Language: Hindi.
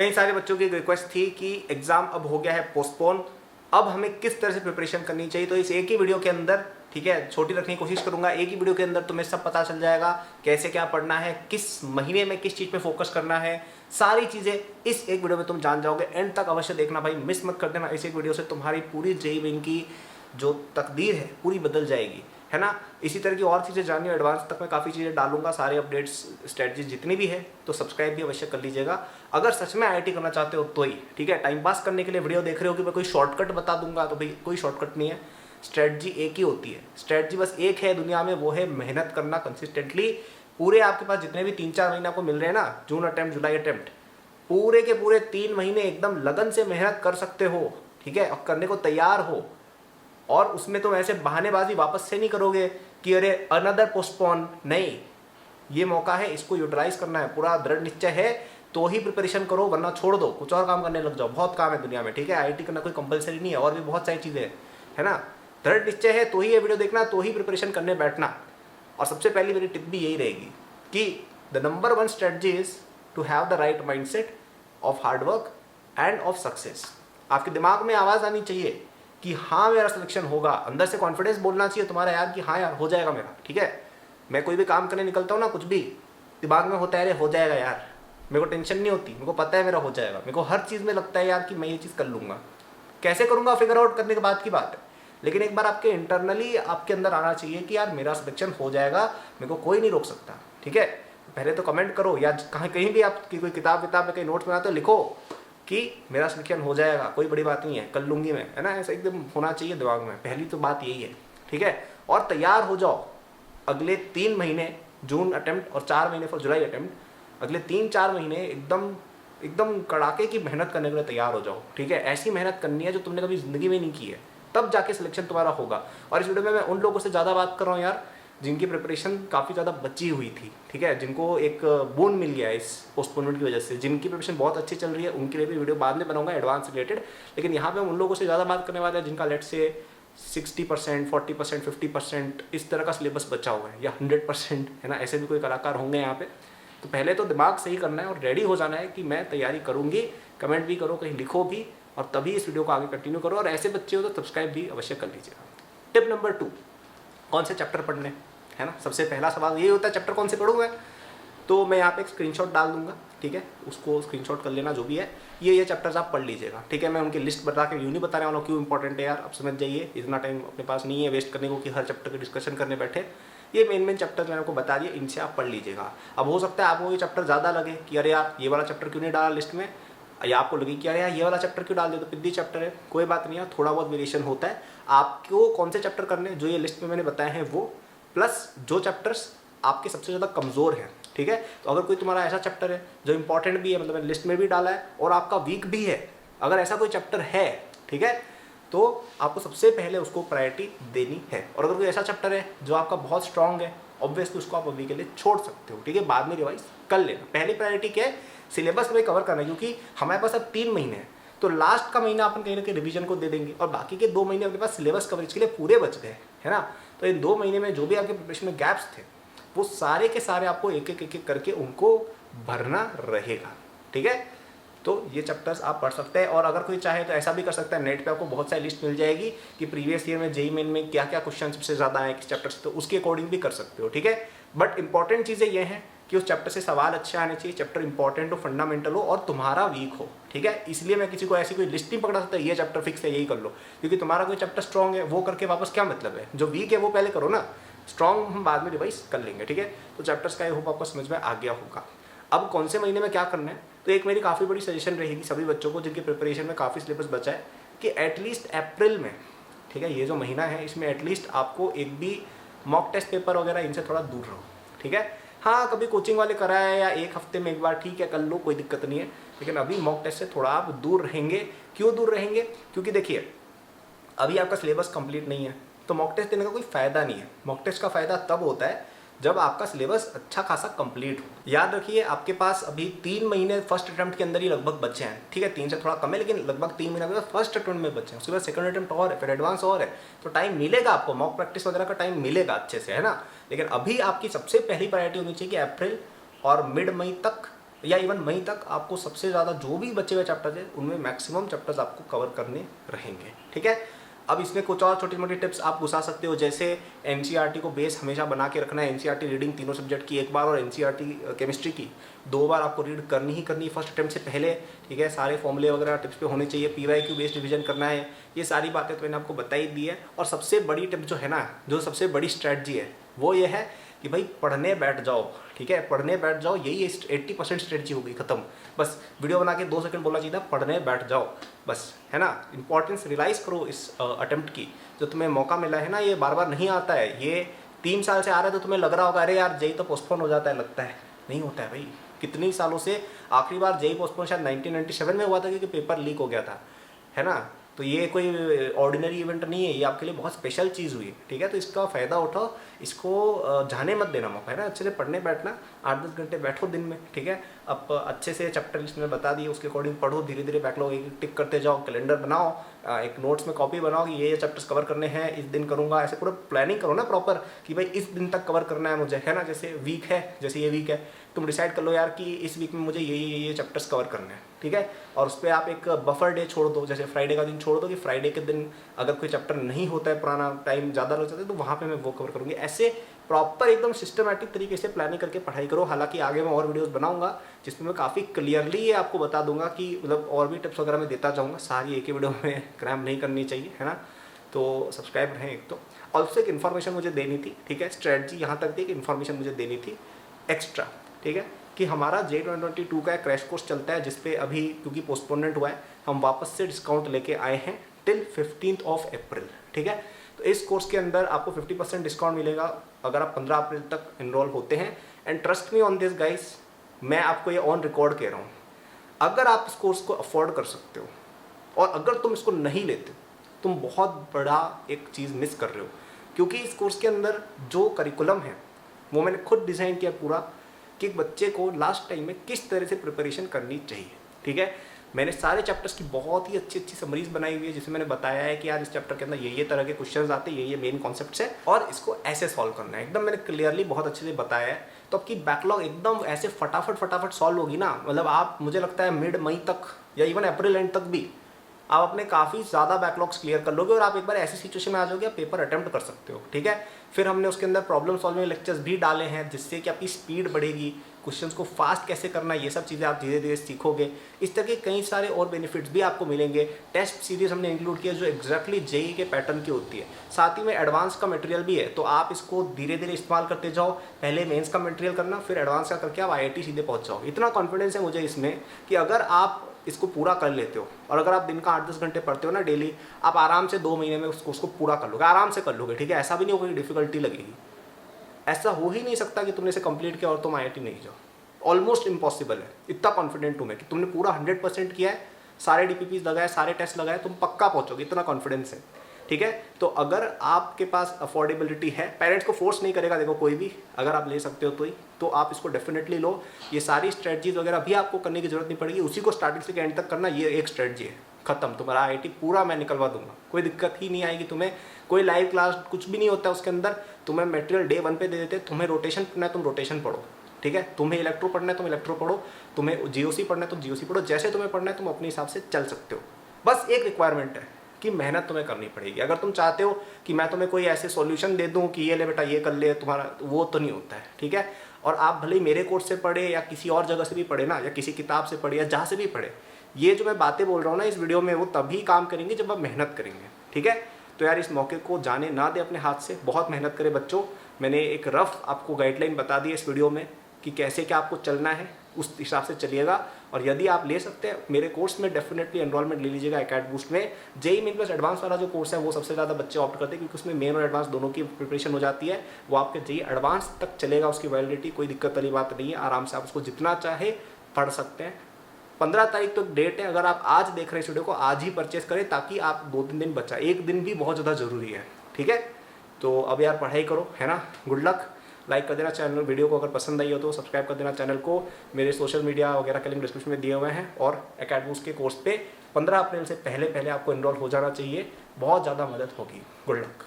कई सारे बच्चों की रिक्वेस्ट थी कि एग्जाम अब हो गया है पोस्टपोन, अब हमें किस तरह से प्रिपरेशन करनी चाहिए। तो इस एक ही वीडियो के अंदर, ठीक है, छोटी रखने की कोशिश करूंगा, एक ही वीडियो के अंदर तुम्हें सब पता चल जाएगा कैसे क्या पढ़ना है, किस महीने में किस चीज़ पे फोकस करना है, सारी चीज़ें इस एक वीडियो में तुम जान जाओगे। एंड तक अवश्य देखना भाई, मिस मत कर देना। इस एक वीडियो से तुम्हारी पूरी जेईई मेन की जो तकदीर है पूरी बदल जाएगी, है ना। इसी तरह की और चीज़ें जाननी, एडवांस तक मैं काफ़ी चीज़ें डालूंगा, सारे अपडेट्स स्ट्रेटजी जितनी भी है, तो सब्सक्राइब भी अवश्य कर लीजिएगा अगर सच में आईआईटी करना चाहते हो तो ही, ठीक है। टाइम पास करने के लिए वीडियो देख रहे हो कि मैं कोई शॉर्टकट बता दूंगा, तो भाई कोई शॉर्टकट नहीं है। स्ट्रेटजी एक ही होती है, स्ट्रेटजी बस एक है दुनिया में, वो है मेहनत करना कंसिस्टेंटली। पूरे आपके पास जितने भी 3-4 महीने आपको मिल रहे हैं ना, जून अटेम्प्ट, जुलाई अटेम्प्ट, पूरे के पूरे 3 महीने एकदम लगन से मेहनत कर सकते हो, ठीक है, और करने को तैयार हो। और उसमें तुम ऐसे बहानेबाजी वापस से नहीं करोगे कि अरे अनदर पोस्टपोन, नहीं, ये मौका है, इसको यूटिलाइज करना है। पूरा दृढ़ निश्चय है तो ही प्रिपरेशन करो, वरना छोड़ दो, कुछ और काम करने लग जाओ। बहुत काम है दुनिया में, ठीक है, आईआईटी करना कोई कंपलसरी नहीं है, और भी बहुत सारी चीज़ें हैं, है ना। दृढ़ निश्चय है तो ही ये वीडियो देखना, तो ही प्रिपरेशन करने बैठना। और सबसे पहली मेरी टिप भी यही रहेगी कि the number 1 strategy is to have the right mindset of hard work and of success. आपके दिमाग में आवाज़ आनी चाहिए कि हाँ मेरा सिलेक्शन होगा, अंदर से कॉन्फिडेंस बोलना चाहिए तुम्हारा यार कि हाँ यार हो जाएगा मेरा, ठीक है। मैं कोई भी काम करने निकलता हूँ ना, कुछ भी दिमाग में होता है अरे हो जाएगा यार, मेरे को टेंशन नहीं होती, मेरे को पता है मेरा हो जाएगा। मेरे को हर चीज़ में लगता है यार कि मैं ये चीज़ कर लूँगा, कैसे करूँगा फिगर आउट करने के बाद की बात है। लेकिन एक बार आपके इंटरनली आपके अंदर आना चाहिए कि यार मेरा सिलेक्शन हो जाएगा, मेरे को कोई नहीं रोक सकता, ठीक है। पहले तो कमेंट करो, या कहीं भी आप कोई किताब में कहीं नोट्स बनाते हो, लिखो कि मेरा सिलेक्शन हो जाएगा, कोई बड़ी बात नहीं है, कर लूँगी मैं, है ना। ऐसा एकदम होना चाहिए दिमाग में, पहली तो बात यही है, ठीक है। और तैयार हो जाओ अगले 3 महीने, जून अटेम्प्ट और 4 महीने फॉर जुलाई अटेम्प्ट, अगले 3-4 महीने एकदम एकदम कड़ाके की मेहनत करने के लिए तैयार हो जाओ, ठीक है। ऐसी मेहनत करनी है जो तुमने कभी ज़िंदगी में नहीं की है, तब जाके सिलेक्शन तुम्हारा होगा। और इस वीडियो में मैं उन लोगों से ज़्यादा बात कर रहा हूँ यार जिनकी प्रिपरेशन काफ़ी ज़्यादा बची हुई थी, ठीक है, जिनको एक बोन मिल गया है इस पोस्टपोनमेंट की वजह से। जिनकी प्रिपरेशन बहुत अच्छी चल रही है उनके लिए भी वीडियो बाद में बनाऊंगा एडवांस रिलेटेड, लेकिन यहाँ पे हम उन लोगों से ज़्यादा बात करने वाले हैं जिनका लेट से 60%, 40%, 50% इस तरह का सिलेबस बचा हुआ है, या 100%, है ना। ऐसे भी कोई कलाकार होंगे यहाँ पे। तो पहले तो दिमाग सही करना है और रेडी हो जाना है कि मैं तैयारी करूँगी। कमेंट भी करो, कहीं लिखो भी, और तभी इस वीडियो को आगे कंटिन्यू करो। और ऐसे बच्चे हो तो सब्सक्राइब भी अवश्य कर लीजिएगा। टिप नंबर 2, कौन से चैप्टर पढ़ने, है ना। सबसे पहला सवाल ये होता है चैप्टर कौन से पढ़ूँ मैं। तो मैं यहाँ पे एक स्क्रीनशॉट डाल दूंगा, ठीक है, उसको स्क्रीनशॉट कर लेना जो भी है। ये चैप्टर्स आप पढ़ लीजिएगा, ठीक है। मैं उनकी लिस्ट बता के यूँ नहीं बताने वाला हूँ क्यों इंपॉर्टेंट है यार, आप समझ जाइए। इतना टाइम अपने पास नहीं है वेस्ट करने को कि हर चैप्टर की डिस्कशन करने बैठे। ये मेन चैप्टर मैंने आपको बता दिए, इनसे आप पढ़ लीजिएगा। अब हो सकता है आपको ये चैप्टर ज़्यादा लगे कि अरे यार ये वाला चैप्टर क्यों नहीं डाला लिस्ट में, या आपको लगे कि अरे यार ये वाला चैप्टर क्यों डाल दिया, तो पिद्दी चैप्टर है, कोई बात नहीं है, थोड़ा बहुत वेरिएशन होता है। आपको कौन से चैप्टर करने जो ये लिस्ट में मैंने बताए हैं वो, प्लस जो चैप्टर्स आपके सबसे ज़्यादा कमज़ोर हैं, ठीक है। तो अगर कोई तुम्हारा ऐसा चैप्टर है जो इंपॉर्टेंट भी है, मतलब मैंने लिस्ट में भी डाला है, और आपका वीक भी है, अगर ऐसा कोई चैप्टर है, ठीक है, तो आपको सबसे पहले उसको प्रायोरिटी देनी है। और अगर कोई ऐसा चैप्टर है जो आपका बहुत स्ट्रांग है, ऑब्वियसली उसको आप अभी के लिए छोड़ सकते हो, ठीक है, बाद में रिवाइज कर लेना। पहली प्रायोरिटी क्या है, सिलेबस में कवर करना है, क्योंकि हमारे पास अब 3 महीने हैं, तो लास्ट का महीना अपन कहीं ना कहीं रिवीजन को दे देंगे, और बाकी के 2 महीने अपने पास सिलेबस कवरेज के लिए पूरे बच गए, है ना। तो इन 2 महीने में जो भी आपके प्रिपरेशन में गैप्स थे, वो सारे के सारे आपको एक एक करके उनको भरना रहेगा, ठीक है। तो ये चैप्टर्स आप पढ़ सकते हैं। और अगर कोई चाहे तो ऐसा भी कर सकता है, नेट पे आपको बहुत सारी लिस्ट मिल जाएगी कि प्रीवियस ईयर में जेईई मेन में क्या क्या क्वेश्चन सबसे ज़्यादा आए किस चैप्टर से, तो उसके अकॉर्डिंग भी कर सकते हो, ठीक है। बट इंपॉर्टेंट चीज़ें ये हैं कि उस चैप्टर से सवाल अच्छे आने चाहिए, चैप्टर इंपॉर्टेंट हो, फंडामेंटल हो, और तुम्हारा वीक हो, ठीक है। इसलिए मैं किसी को ऐसी कोई लिस्ट नहीं पकड़ा सकता ये चैप्टर फिक्स है यही कर लो, क्योंकि तुम्हारा कोई चैप्टर स्ट्रॉन्ग है वो करके वापस क्या मतलब है। जो वीक है वो पहले करो ना, स्ट्रॉन्ग हम बाद में रिवाइज कर लेंगे, ठीक है। तो चैप्टर्स का आई होप आपको समझ में आ गया होगा। अब कौन से महीने में क्या करना है, तो एक मेरी काफ़ी बड़ी सजेशन रहेगी सभी बच्चों को जिनके प्रिपरेशन में काफ़ी सिलेबस बचा है, कि एटलीस्ट अप्रैल में, ठीक है, ये जो महीना है इसमें एटलीस्ट आपको एक भी मॉक टेस्ट पेपर वगैरह इनसे थोड़ा दूर रहो, ठीक है। हाँ, कभी कोचिंग वाले कराए या एक हफ्ते में एक बार, ठीक है, कर लो, कोई दिक्कत नहीं है, लेकिन अभी मॉक टेस्ट से थोड़ा आप दूर रहेंगे। क्यों दूर रहेंगे, क्योंकि देखिए अभी आपका सिलेबस कंप्लीट नहीं है, तो मॉक टेस्ट देने का कोई फ़ायदा नहीं है। मॉक टेस्ट का फ़ायदा तब होता है जब आपका सिलेबस अच्छा खासा कंप्लीट हो। याद रखिए आपके पास अभी 3 महीने फर्स्ट अटेम्प्ट के अंदर ही लगभग बचे हैं, ठीक है, 3 से थोड़ा कम है, लेकिन लगभग 3 महीने के फर्स्ट अटेम्प्ट में बचे हैं, उसके बाद सेकंड अटेम्प्ट और है, फिर एडवांस और है, तो टाइम मिलेगा आपको, मॉक प्रैक्टिस वगैरह का टाइम मिलेगा अच्छे से, है ना। लेकिन अभी आपकी सबसे पहली प्रायोरिटी होनी चाहिए कि अप्रैल और मिड मई तक या इवन मई तक आपको सबसे ज़्यादा जो भी बचे हुए चैप्टर्स हैं उनमें मैक्सिमम चैप्टर्स आपको कवर करने रहेंगे, ठीक है। अब इसमें कुछ और छोटी मोटी टिप्स आप घुसा सकते हो, जैसे एनसीईआरटी को बेस हमेशा बना के रखना है। एनसीईआरटी रीडिंग तीनों सब्जेक्ट की एक बार और एनसीईआरटी केमिस्ट्री की 2 बार आपको रीड करनी ही करनी फर्स्ट अटेम्प्ट से पहले, ठीक है। सारे फॉर्मूले वगैरह टिप्स पे होने चाहिए, पीवाईक्यू बेस्ड रिवीजन करना है। ये सारी बातें तो मैंने आपको बताई दी है। और सबसे बड़ी टिप जो है ना, जो सबसे बड़ी स्ट्रैटेजी है वो ये है कि भाई पढ़ने बैठ जाओ, ठीक है। पढ़ने बैठ जाओ, यही 80% स्ट्रेटजी हो गई खत्म। बस वीडियो बना के 2 सेकंड बोलना चाहिए था, पढ़ने बैठ जाओ बस, है ना। इंपॉर्टेंस रियलाइज करो इस अटेम्प्ट की, जो तुम्हें मौका मिला है ना, ये बार बार नहीं आता है। ये 3 साल से आ रहा है तो तुम्हें लग रहा होगा अरे यार जेई तो पोस्टपोन हो जाता है, लगता है नहीं होता है भाई। कितनी सालों से, आखिरी बार जेई पोस्टपोन शायद 1997 में हुआ था क्योंकि पेपर लीक हो गया था, है ना। तो ये कोई ऑर्डिनरी इवेंट नहीं है, ये आपके लिए बहुत स्पेशल चीज़ हुई, ठीक है। तो इसका फ़ायदा उठाओ, इसको जाने मत देना मौका, है ना। अच्छे से पढ़ने बैठना, 8-10 घंटे बैठो दिन में, ठीक है। अब अच्छे से चैप्टर लिस्ट में बता दिए उसके अकॉर्डिंग पढ़ो, धीरे धीरे बैकलॉग एक टिक करते जाओ, कैलेंडर बनाओ, एक नोट्स में कॉपी बनाओ कि ये चैप्टर्स कवर करने हैं, इस दिन करूँगा, ऐसे पूरा प्लानिंग करो ना प्रॉपर कि भाई इस दिन तक कवर करना है मुझे, है ना। जैसे वीक है, जैसे ये वीक है, तुम डिसाइड कर लो यार कि इस वीक में मुझे ये चैप्टर्स कवर करने हैं, ठीक है। और उस पर आप एक बफर डे छोड़ दो, जैसे फ्राइडे का दिन छोड़ दो कि फ्राइडे के दिन अगर कोई चैप्टर नहीं होता है, पुराना टाइम ज़्यादा लग जाता है, तो वहाँ पे मैं वो कवर करूँगी। ऐसे प्रॉपर एकदम सिस्टमैटिक तरीके से प्लानिंग करके पढ़ाई करो। हालांकि आगे मैं और वीडियोस बनाऊंगा जिसमें मैं काफ़ी क्लियरली ये आपको बता दूंगा कि मतलब और भी टिप्स वगैरह मैं देता जाऊँगा, सारी एक ही वीडियो में क्रैम नहीं करनी चाहिए, है ना। तो सब्सक्राइब रहें एक तो। ऑल्सो एक इन्फॉर्मेशन मुझे देनी थी, ठीक है। स्ट्रेटजी यहाँ तक थी कि इन्फॉर्मेशन मुझे देनी थी एक्स्ट्रा, ठीक है, कि हमारा JEE 2022 का एक क्रैश कोर्स चलता है जिसपे अभी क्योंकि पोस्टपोनमेंट हुआ है हम वापस से डिस्काउंट लेके आए हैं टिल 15 अप्रैल, ठीक है। तो इस कोर्स के अंदर आपको 50% डिस्काउंट मिलेगा अगर आप 15 अप्रैल तक इनरोल होते हैं। And trust me on this guys, मैं आपको ये ऑन रिकॉर्ड कह रहा हूँ, अगर आप इस कोर्स को अफोर्ड कर सकते हो और अगर तुम इसको नहीं लेते तुम बहुत बड़ा एक चीज़ मिस कर रहे हो। क्योंकि इस कोर्स के अंदर जो करिकुलम है वो मैंने खुद डिज़ाइन किया पूरा, कि एक बच्चे को लास्ट टाइम में किस तरह से प्रिपरेशन करनी चाहिए, ठीक है। मैंने सारे चैप्टर्स की बहुत ही अच्छी अच्छी समरीज बनाई हुई है जिसमें मैंने बताया है कि यार इस चैप्टर के अंदर ये तरह के क्वेश्चंस आते हैं, ये मेन कॉन्सेप्ट्स है और इसको ऐसे सॉल्व करना है। एकदम मैंने क्लियरली बहुत अच्छे से बताया है। तो आपकी बैकलॉग एकदम ऐसे फटाफट सॉल्व होगी ना, मतलब आप मुझे लगता है मिड मई तक या इवन अप्रैल एंड तक भी आप अपने काफ़ी ज़्यादा बैकलॉग्स क्लियर कर लोगे और आप एक बार ऐसी सिचुएशन में आ जाओगे आप पेपर अटेम्प्ट कर सकते हो, ठीक है। फिर हमने उसके अंदर प्रॉब्लम सॉल्विंग लेक्चर्स भी डाले हैं जिससे कि आपकी स्पीड बढ़ेगी, क्वेश्चंस को फास्ट कैसे करना है ये सब चीज़ें आप धीरे धीरे सीखोगे। इस तरह के कई सारे और बेनिफिट्स भी आपको मिलेंगे। टेस्ट सीरीज हमने इंक्लूड किया जो एग्जैक्टली जेई के पैटर्न की होती है, साथ ही में एडवांस का मटेरियल भी है, तो आप इसको धीरे धीरे इस्तेमाल करते जाओ। पहले मेंस का मटेरियल करना, फिर एडवांस का करके आप IIT सीधे पहुँच जाओ। इतना कॉन्फिडेंस है मुझे इसमें कि अगर आप इसको पूरा कर लेते हो और अगर आप दिन का 8-10 घंटे पढ़ते हो ना डेली, आप आराम से 2 महीने में उसको पूरा कर लोगे, आराम से कर लोगे, ठीक है। ऐसा भी नहीं होगा कि डिफिकल्टी लगेगी, ऐसा हो ही नहीं सकता कि तुमने इसे कंप्लीट किया और तुम IIT नहीं जाओ। ऑलमोस्ट इम्पॉसिबल है, इतना कॉन्फिडेंट हूँ मैं कि तुमने पूरा 100% किया है, सारे DPPs लगाए, सारे टेस्ट लगाए, तुम पक्का पहुँचोगे, इतना कॉन्फिडेंस है, ठीक है। तो अगर आपके पास अफोर्डेबिलिटी है, पेरेंट्स को फोर्स नहीं करेगा देखो कोई भी, अगर आप ले सकते हो तो आप इसको डेफिनेटली लो। ये सारी स्ट्रेटजीज वगैरह भी आपको करने की जरूरत नहीं पड़ेगी, उसी को स्टार्टिंग से एंड तक करना, ये एक स्ट्रेटजी है, खत्म। तुम्हारा IIT पूरा मैं निकलवा दूंगा, कोई दिक्कत ही नहीं आएगी तुम्हें। कोई लाइव क्लास कुछ भी नहीं होता है उसके अंदर, तुम्हें मटेरियल डे 1 पे दे देते, तुम्हें रोटेशन पढ़ना है तुम रोटेशन पढ़ो, ठीक है। तुम्हें इलेक्ट्रो पढ़ना है तुम इलेक्ट्रो पढ़ो, तुम्हें GOC पढ़ना है तुम GOC पढ़ो, जैसे तुम्हें पढ़ना है तुम अपने हिसाब से चल सकते हो। बस एक रिक्वायरमेंट है कि मेहनत तुम्हें करनी पड़ेगी। अगर तुम चाहते हो कि मैं तुम्हें कोई ऐसे सॉल्यूशन दे दूं कि ये ले बेटा ये कर ले तुम्हारा, वो तो नहीं होता है, ठीक है। और आप भले ही मेरे कोर्स से पढ़े या किसी और जगह से भी पढ़े ना, या किसी किताब से पढ़े या जहाँ से भी पढ़े, ये जो मैं बातें बोल रहा हूँ ना इस वीडियो में वो तभी काम करेंगे जब आप मेहनत करेंगे, ठीक है। तो यार इस मौके को जाने ना दे अपने हाथ से, बहुत मेहनत करें बच्चों। मैंने एक रफ आपको गाइडलाइन बता दी है इस वीडियो में कि कैसे क्या आपको चलना है, उस हिसाब से चलिएगा। और यदि आप ले सकते हैं मेरे कोर्स में डेफिनेटली एनरोलमेंट ले लीजिएगा एकेडमी बूस्ट में। JEE मेन प्लस एडवांस वाला जो कोर्स है वो सबसे ज़्यादा बच्चे ऑप्ट करते हैं क्योंकि उसमें मेन और एडवांस दोनों की प्रिपरेशन हो जाती है। वो आपके JEE एडवांस तक चलेगा, उसकी वैलिडिटी, कोई दिक्कत वाली बात नहीं है। आराम से आप उसको जितना चाहे पढ़ सकते हैं। 15 तारीख तो डेट है, अगर आप आज देख रहे हैं इस वीडियो को आज ही परचेस करें ताकि आप 2-3 दिन बचा, एक दिन भी बहुत ज़्यादा ज़रूरी है, ठीक है। तो अब यार पढ़ाई करो, है ना। Good luck. लाइक कर देना चैनल, वीडियो को अगर पसंद आई हो तो सब्सक्राइब कर देना चैनल को। मेरे सोशल मीडिया वगैरह के लिंक डिस्क्रिप्शन में दिए हुए हैं और एकेडमी बूस्ट के कोर्स पे 15 अप्रैल से पहले आपको एनरोल हो जाना चाहिए, बहुत ज़्यादा मदद होगी। Good luck.